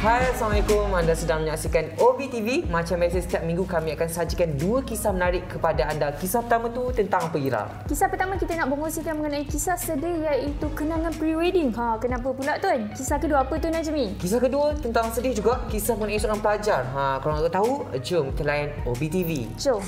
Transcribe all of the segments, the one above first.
Hai, Assalamualaikum. Anda sedang menyaksikan OBTV. Macam biasa, setiap minggu kami akan sajikan dua kisah menarik kepada anda. Kisah pertama tu tentang apa, Ira? Kisah pertama kita nak berkongsikan mengenai kisah sedih iaitu kenangan pre-wedding. Kenapa pula tuan? Kisah kedua apa tu Najmi? Kisah kedua tentang sedih juga, kisah mengenai seorang pelajar. Kalau nak tahu, jom kita layan OBTV. Jom.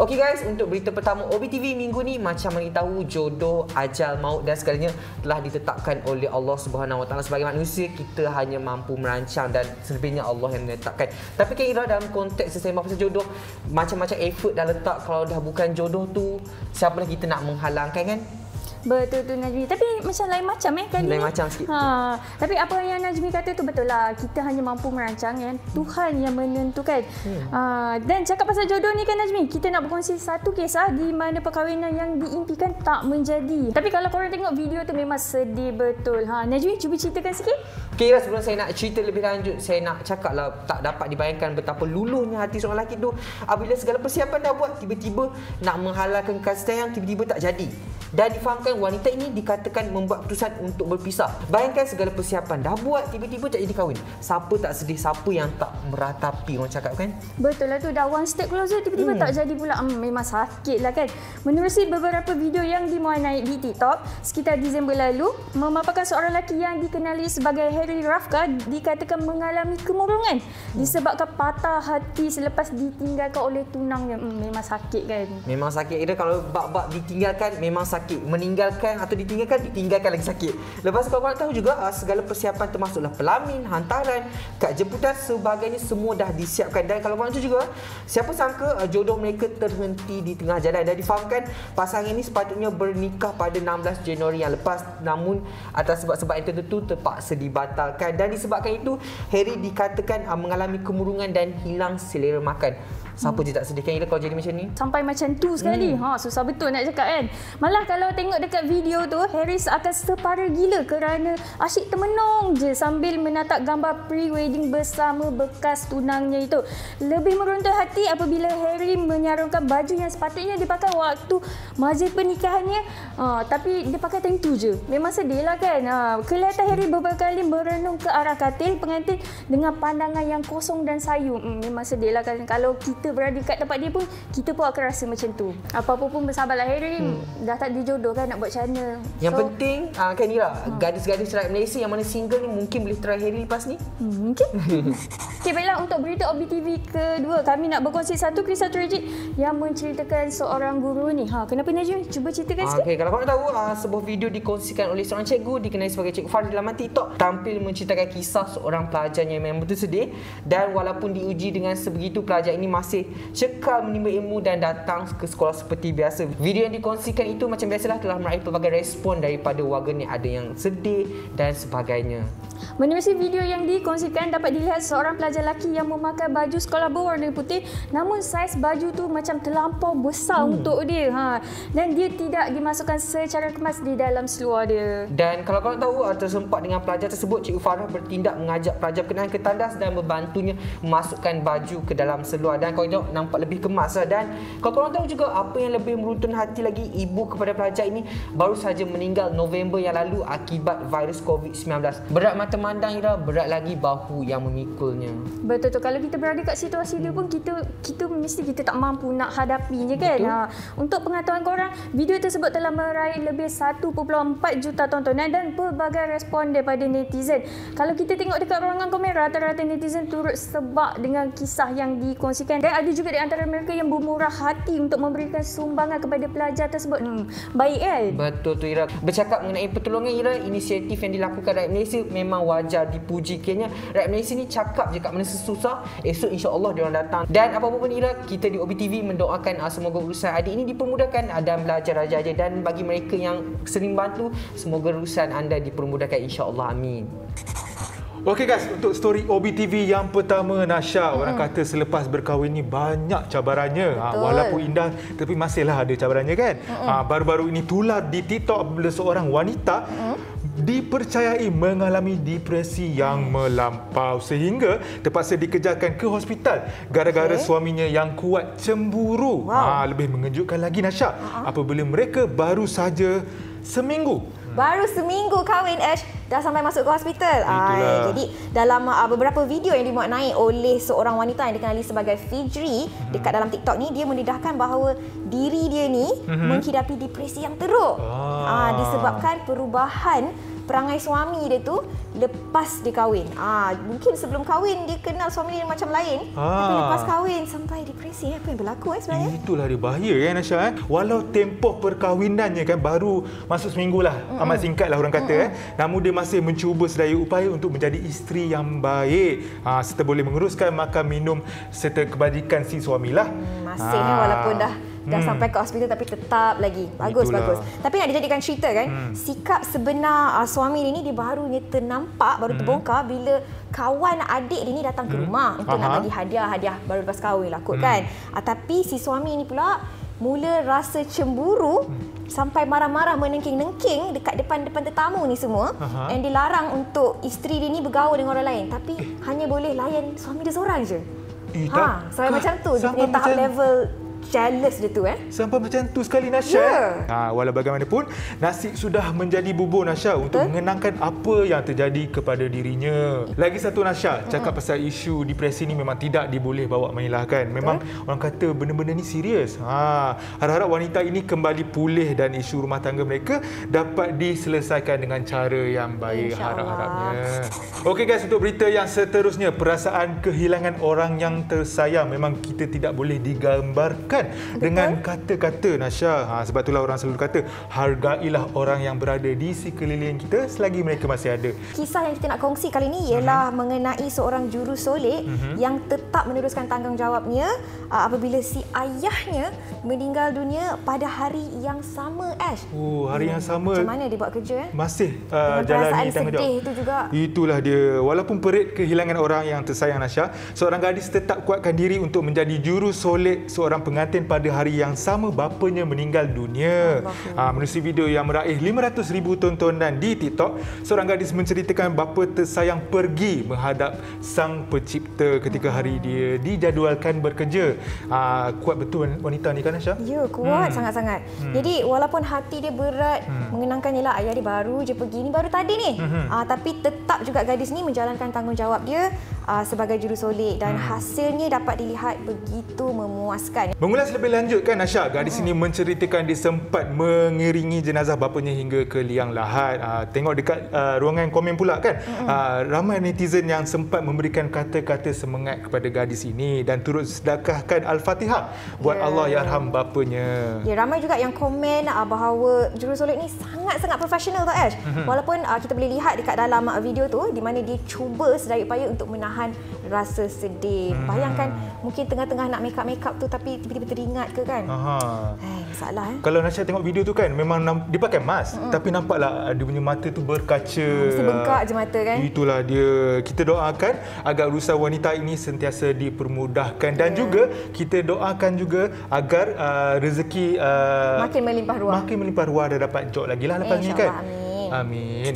Okey guys, untuk berita pertama OBTV minggu ni, macam mana tahu jodoh, ajal, maut dan segalanya telah ditetapkan oleh Allah Subhanahu Wa Taala. Sebagai manusia, kita hanya mampu merancang dan selebihnya Allah yang menetapkan. Tapi kan Ira, dalam konteks sesembang pasal jodoh, macam-macam effort dah letak. Kalau dah bukan jodoh tu, siapa kita nak menghalangkan kan? Betul tu Najmi. Tapi macam lain macam kali lain ni. Macam sikit. Tapi apa yang Najmi kata tu betul lah. Kita hanya mampu merancang kan. Tuhan yang menentukan. Dan cakap pasal jodoh ni kan Najmi, kita nak berkongsi satu kisah di mana perkahwinan yang diimpikan tak menjadi. Tapi kalau korang tengok video tu memang sedih betul. Najmi cuba ceritakan sikit. Okay, sebelum saya nak cerita lebih lanjut, saya nak cakap lah, tak dapat dibayangkan betapa luluhnya hati seorang lelaki tu apabila segala persiapan dah buat, tiba-tiba nak menghalalkan kasih sayang, tiba-tiba tak jadi. Dan difahamkan wanita ini dikatakan membuat keputusan untuk berpisah. Bayangkan segala persiapan dah buat, tiba-tiba tak jadi kahwin. Siapa tak sedih, siapa yang tak meratapi, orang cakap kan? Betul lah tu, dah one step closer tiba-tiba tak jadi pula. Memang sakit lah kan. Menerusi beberapa video yang dimuat naik di TikTok sekitar Disember lalu, memaparkan seorang lelaki yang dikenali sebagai Harry Rafka dikatakan mengalami kemurungan disebabkan patah hati selepas ditinggalkan oleh tunangnya. Memang sakit kan? Memang sakit. Ira, kalau bab-bab ditinggalkan memang sakit. Meninggalkan atau ditinggalkan lagi sakit. Lepas tu, kalau korang tahu juga, segala persiapan termasuklah pelamin, hantaran, kad jemputan, sebagainya semua dah disiapkan. Dan kalau korang tahu juga, siapa sangka jodoh mereka terhenti di tengah jalan. Dan difahamkan pasangan ini sepatutnya bernikah pada 16 Januari yang lepas, namun atas sebab-sebab yang tertentu terpaksa dibatalkan. Dan disebabkan itu, Harry dikatakan mengalami kemurungan dan hilang selera makan. Siapa je tak sedih kan Ira kalau jadi macam ni? Sampai macam tu sekali. Susah betul nak cakap kan. Malah kalau tengok dekat video tu, Harry seakan separa gila kerana asyik termenung je sambil menatap gambar pre-wedding bersama bekas tunangnya itu. Lebih meruntuh hati apabila Harry menyarungkan baju yang sepatutnya dipakai waktu majlis pernikahannya, tapi dia pakai time tu je. Memang sedih lah kan. Kelihatan Harry beberapa kali merenung ke arah katil pengantin dengan pandangan yang kosong dan sayu. Memang sedih lah kan. Kalau kita berada kat tempat dia pun, kita pun akan rasa macam tu. Apa-apa pun bersabarlah Harry. Dah tak dijodohkan, nak buat macam mana. Yang penting kan Ira, gadis-gadis rakyat Malaysia yang mana single ni mungkin boleh try Harry lepas ni. Mungkin. Okay, baiklah, untuk berita OBTV kedua, kami nak berkongsi satu kisah tragik yang menceritakan seorang guru ni. Kenapa Najmi? Cuba ceritakan sikit. Okay, kalau korang tahu, sebuah video dikongsikan oleh seorang cikgu dikenali sebagai Cikgu Far di laman TikTok tampil menceritakan kisah seorang pelajarnya yang memang betul sedih. Dan walaupun diuji dengan sebegitu, pelajar ini masih cekal menimba ilmu dan datang ke sekolah seperti biasa. Video yang dikongsikan itu macam biasalah telah meraih pelbagai respon daripada warganet, ada yang sedih dan sebagainya. Menerusi video yang dikongsikan, dapat dilihat seorang pelajar lelaki yang memakai baju sekolah berwarna putih, namun saiz baju tu macam terlampau besar untuk dia. Dan dia tidak dimasukkan secara kemas di dalam seluar dia. Dan kalau korang tahu, tersempat dengan pelajar tersebut, Cikgu Farah bertindak mengajak pelajar berkenaan ke tandas dan membantunya memasukkan baju ke dalam seluar. Dan kalau tengok, nampak lebih kemas lah. Dan kalau korang tahu juga, apa yang lebih meruntun hati lagi, ibu kepada pelajar ini baru saja meninggal November yang lalu akibat virus COVID-19. Berat mata mandang Ira, berat lagi bahu yang memikulnya. Betul tu, kalau kita berada kat situasi dia pun, kita mesti kita tak mampu nak hadapinya kan. Untuk pengetahuan korang, video tersebut telah meraih lebih 1.4 juta tontonan dan pelbagai respon daripada netizen. Kalau kita tengok dekat ruangan komen, rata-rata netizen turut sebab dengan kisah yang dikongsikan. Dan ada juga di antara mereka yang bermurah hati untuk memberikan sumbangan kepada pelajar tersebut. Baik kan? Betul tu Ira. Bercakap mengenai pertolongan Ira, inisiatif yang dilakukan rakyat Malaysia memang wajar dipuji. Kiranya rakyat Malaysia ni cakap je kat mana sesusah, esok insya-Allah dia orang datang. Dan apa-apa pun Ira, kita di OBTV mendoakan semoga urusan adik ini dipermudahkan dan belajar raja-raja. Dan bagi mereka yang sering bantu, semoga urusan anda dipermudahkan insya-Allah. Amin. Okey guys, untuk story OBTV yang pertama, Nasha, orang kata selepas berkahwin ni banyak cabarannya. Walaupun indah, tapi masihlah ada cabarannya kan. Baru-baru ini tular di TikTok apabila seorang wanita dipercayai mengalami depresi yang melampau sehingga terpaksa dikejarkan ke hospital gara-gara suaminya yang kuat cemburu. Lebih mengejutkan lagi Nasha, apabila mereka baru saja seminggu Baru seminggu kahwin, Ash, dah sampai masuk ke hospital. Jadi dalam beberapa video yang dimuat naik oleh seorang wanita yang dikenali sebagai Fijri dekat dalam TikTok ni, dia mendedahkan bahawa diri dia ni menghidapi depresi yang teruk. Disebabkan perubahan perangai suami dia tu lepas dia kahwin. Mungkin sebelum kahwin dia kenal suami dia macam lain. Tapi lepas kahwin sampai depresi. Apa yang berlaku sebenarnya? Itulah dia bahaya kan Nasha. Walau tempoh perkahwinannya kan baru masuk seminggu lah. Amat singkat lah orang kata. Namun dia masih mencuba sedaya upaya untuk menjadi isteri yang baik. Serta boleh menguruskan makan minum serta kebajikan si suami lah. Masih walaupun dah sampai ke hospital tapi tetap lagi. Bagus. Tapi nak dijadikan cerita kan, sikap sebenar suami dia ni dia barunya ternampak, baru terbongkar bila kawan adik dia ni datang ke rumah untuk nak bagi hadiah baru lepas kahwin lah kot kan. Tapi si suami ni pula mula rasa cemburu sampai marah-marah menengking-nengking dekat depan tetamu ni semua. Dan dilarang untuk isteri dia ni bergaul dengan orang lain. Tapi hanya boleh layan suami dia seorang je. Sampai macam tu dia punya tahap level jealous dia tu Sampai macam tu sekali Nasha. Walau bagaimanapun nasib sudah menjadi bubur Nasha untuk mengenangkan apa yang terjadi kepada dirinya. Lagi satu Nasha, cakap pasal isu depresi ni memang tidak diboleh bawa main lah kan. Memang orang kata benda-benda ni serius. Harap-harap wanita ini kembali pulih dan isu rumah tangga mereka dapat diselesaikan dengan cara yang baik, harap-harapnya. Okey guys, untuk berita yang seterusnya, perasaan kehilangan orang yang tersayang memang kita tidak boleh digambarkan dengan kata-kata Nasha. Sebab itulah orang selalu kata hargailah orang yang berada di sekeliling kita selagi mereka masih ada. Kisah yang kita nak kongsi kali ini ialah mengenai seorang jurusolek yang tetap meneruskan tanggungjawabnya apabila si ayahnya meninggal dunia pada hari yang sama hari yang sama. Macam mana dia buat kerja Masih dengan jalani tanggungjawab. Sedih itu juga. Itulah dia. Walaupun perit kehilangan orang yang tersayang Nasha, seorang gadis tetap kuatkan diri untuk menjadi jurusolek seorang pengantin pada hari yang sama bapanya meninggal dunia. Menerusi video yang meraih 500,000 tontonan di TikTok, seorang gadis menceritakan bapa tersayang pergi menghadap sang pencipta ketika hari dia dijadualkan bekerja. Kuat betul wanita ni kan Nasha? Ya, kuat sangat-sangat. Jadi walaupun hati dia berat mengenangkan ialah ayah dia baru je pergi ni, baru tadi ni. Tapi tetap juga gadis ni menjalankan tanggungjawab dia sebagai jurusolek dan hasilnya dapat dilihat begitu memuaskan. Mengulas lebih lanjut kan Nasha, gadis ini menceritakan dia sempat mengiringi jenazah bapanya hingga ke liang lahat. Tengok dekat ruangan komen pula kan, ramai netizen yang sempat memberikan kata-kata semangat kepada gadis ini dan turut sedekahkan Al-Fatihah buat Allah yarham bapanya. Ramai juga yang komen bahawa jurusolek ni sangat-sangat profesional tau Ash. Walaupun kita boleh lihat dekat dalam video tu di mana dia cuba sedaya upaya untuk menahan rasa sedih. Bayangkan mungkin tengah-tengah nak make up tu tapi tiba-tiba teringat ke kan. Masalah Kalau Nasha tengok video tu kan, memang dia pakai mask tapi nampaklah dia punya mata tu berkaca. Mesti bengkak je mata kan. Itulah dia. Kita doakan agar urusan wanita ini sentiasa dipermudahkan dan juga kita doakan juga agar rezeki makin melimpah ruah dan dapat job lagi lah lepas ni kan. Amin.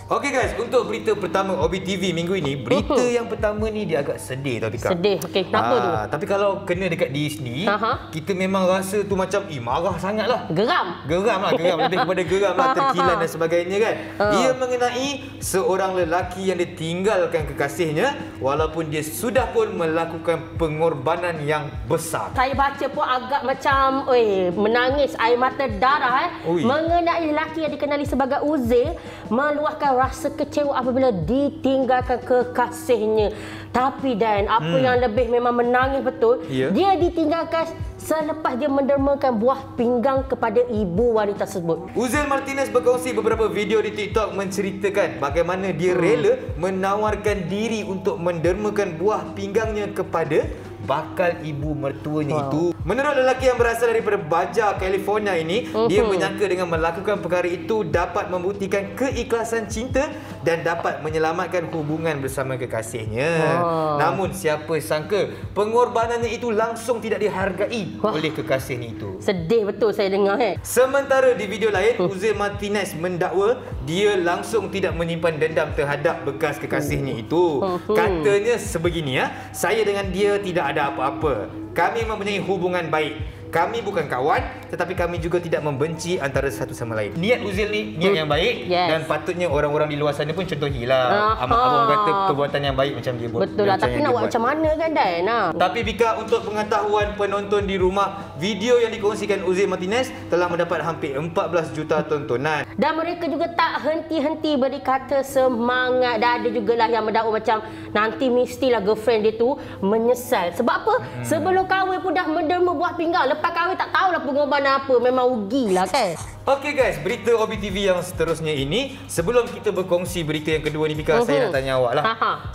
Okey guys, untuk berita pertama OBTV minggu ini, berita yang pertama ni dia agak sedih tau Tika. Sedih. Okey, kenapa tu? Tapi kalau kena dekat diri sendiri, kita memang rasa tu macam marah sangatlah. Geram Lebih kepada geram lah, terkilan dan sebagainya kan. Ia mengenai seorang lelaki yang ditinggalkan kekasihnya walaupun dia sudah pun melakukan pengorbanan yang besar. Saya baca pun agak macam menangis air mata darah mengenai lelaki yang dikenali sebagai Uzail meluahkan rasa kecewa apabila ditinggalkan kekasihnya. Tapi Dan, apa yang lebih memang menangis betul, dia ditinggalkan selepas dia mendermakan buah pinggang kepada ibu wanita tersebut. Uzail Martinez berkongsi beberapa video di TikTok menceritakan bagaimana dia rela menawarkan diri untuk mendermakan buah pinggangnya kepada bakal ibu mertuanya itu. Menurut lelaki yang berasal daripada Baja, California ini, dia menyangka dengan melakukan perkara itu dapat membuktikan keikhlasan cinta dan dapat menyelamatkan hubungan bersama kekasihnya. Namun siapa sangka pengorbanannya itu langsung tidak dihargai oleh kekasihnya itu. Sedih betul saya dengar. Sementara di video lain, Uzail Martinez mendakwa dia langsung tidak menyimpan dendam terhadap bekas kekasihnya itu. Katanya sebegini, saya dengan dia tidak ada apa-apa. Kami mempunyai hubungan baik. kami bukan kawan, tetapi kami juga tidak membenci antara satu sama lain. Niat Uzil ni niat yang baik, dan patutnya orang-orang di luar sana pun contohilah. Abang kata perbuatan yang baik macam dia buat. Betul lah, tapi nak buat macam mana kan Dan? Tapi Pika, untuk pengetahuan penonton di rumah, video yang dikongsikan Uzil Martinez telah mendapat hampir 14 juta tontonan. Dan mereka juga tak henti-henti beri kata semangat. Dan ada jugalah yang mendakwa macam nanti mestilah girlfriend dia tu menyesal. Sebab apa? Sebelum kahwin pun dah menderma buah pinggang. Lepas kahwin tak tahulah pengorbanan apa. Memang rugilah kan. Okey guys, berita OBTV yang seterusnya ini, sebelum kita berkongsi berita yang kedua ni Pika, saya nak tanya awak lah.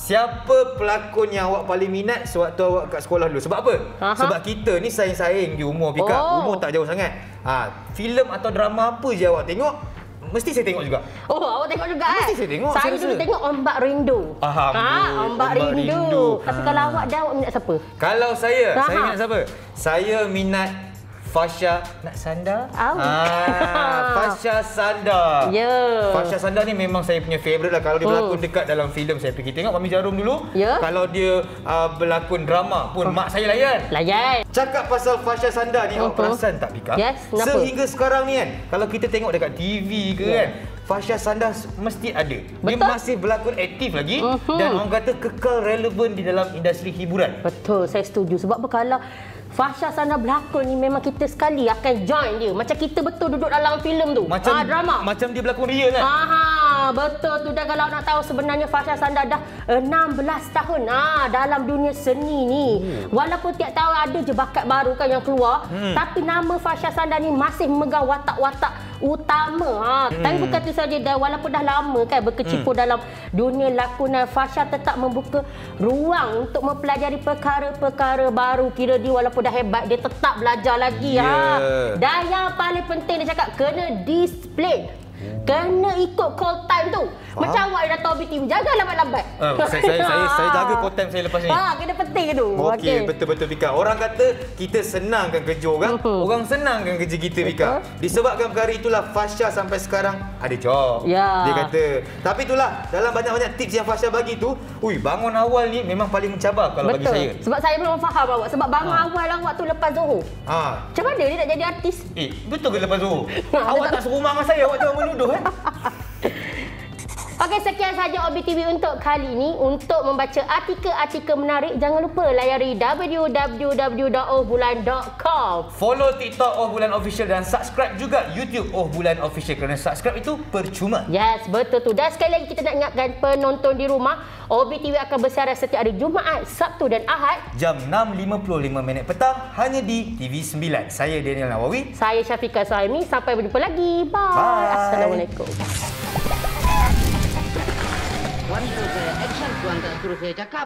Siapa pelakon yang awak paling minat sewaktu awak kat sekolah dulu? Sebab apa? Sebab kita ni saing-saing di umur Pika. Umur tak jauh sangat. Filem atau drama apa je awak tengok, mesti saya tengok juga. Oh, awak tengok juga Mesti saya tengok. Saya dulu tengok Ombak Rindu. Ombak Rindu. Tapi kalau awak dah, awak minat siapa? Kalau saya minat siapa? Saya minat Fasha Sanda. Fasha Sanda. Ya. Fasha Sanda ni memang saya punya favourite lah. Kalau dia berlakon dekat dalam filem, saya pergi tengok Mami Jarum dulu. Kalau dia berlakon drama pun mak saya layan. Cakap pasal Fasha Sanda ni, awak perasan tak Pika? Sehingga sekarang ni kan, kalau kita tengok dekat TV ke kan, Fasha Sanda mesti ada. Dia masih berlakon aktif lagi dan orang kata kekal relevan di dalam industri hiburan. Betul, saya setuju. Sebab apa, kalau Fasha Sanda berlakon ni memang kita sekali akan join dia. Macam kita betul duduk dalam filem tu. Macam drama. Macam dia berlakon real kan? Betul tu. Dan kalau nak tahu sebenarnya Fasha Sanda dah 16 tahun dalam dunia seni ni. Walaupun tiap tahun ada je bakat baru kan yang keluar, tapi nama Fasha Sanda ni masih memegang watak-watak utama. Tapi bukan itu saja, dan walaupun dah lama kan berkecimpung dalam dunia lakonan, Fasha tetap membuka ruang untuk mempelajari perkara-perkara baru. Kira dia walaupun dah hebat, dia tetap belajar lagi. Dan yang paling penting dia cakap, kena disiplin. Kena ikut call time tu. Macam awak dah tahu BTV, jaga lambat-lambat. Saya jaga call time saya lepas ni. Kena penting tu. Okey, betul-betul Pika. Orang kata kita senangkan kerja orang, orang senangkan kerja kita Pika. Disebabkan perkara itulah Fasha sampai sekarang ada job. Dia kata. Tapi itulah, dalam banyak-banyak tips yang Fasha bagi tu, bangun awal ni memang paling mencabar kalau bagi saya. Sebab saya belum faham awak. Sebab bangun awal awak tu lepas Zohor. Macam mana dia nak jadi artis? Betul ke lepas Zohor? Awak tak serumah dengan saya, awak jangan menuduh kan? Okey, sekian saja OBTV untuk kali ini. Untuk membaca artikel-artikel menarik, jangan lupa layari www.ohbulan.com. Follow TikTok Oh Bulan Official dan subscribe juga YouTube Oh Bulan Official, kerana subscribe itu percuma. Yes, betul tu. Dan sekali lagi kita nak ingatkan penonton di rumah, OBTV akan bersiaran setiap hari Jumaat, Sabtu dan Ahad jam 6.55 petang hanya di TV9. Saya Daniel Nawawi. Saya Syafiqah Suhaimi. Sampai berjumpa lagi. Bye. Assalamualaikum. Tuan suruh saya action, tuan tak suruh saya cakap.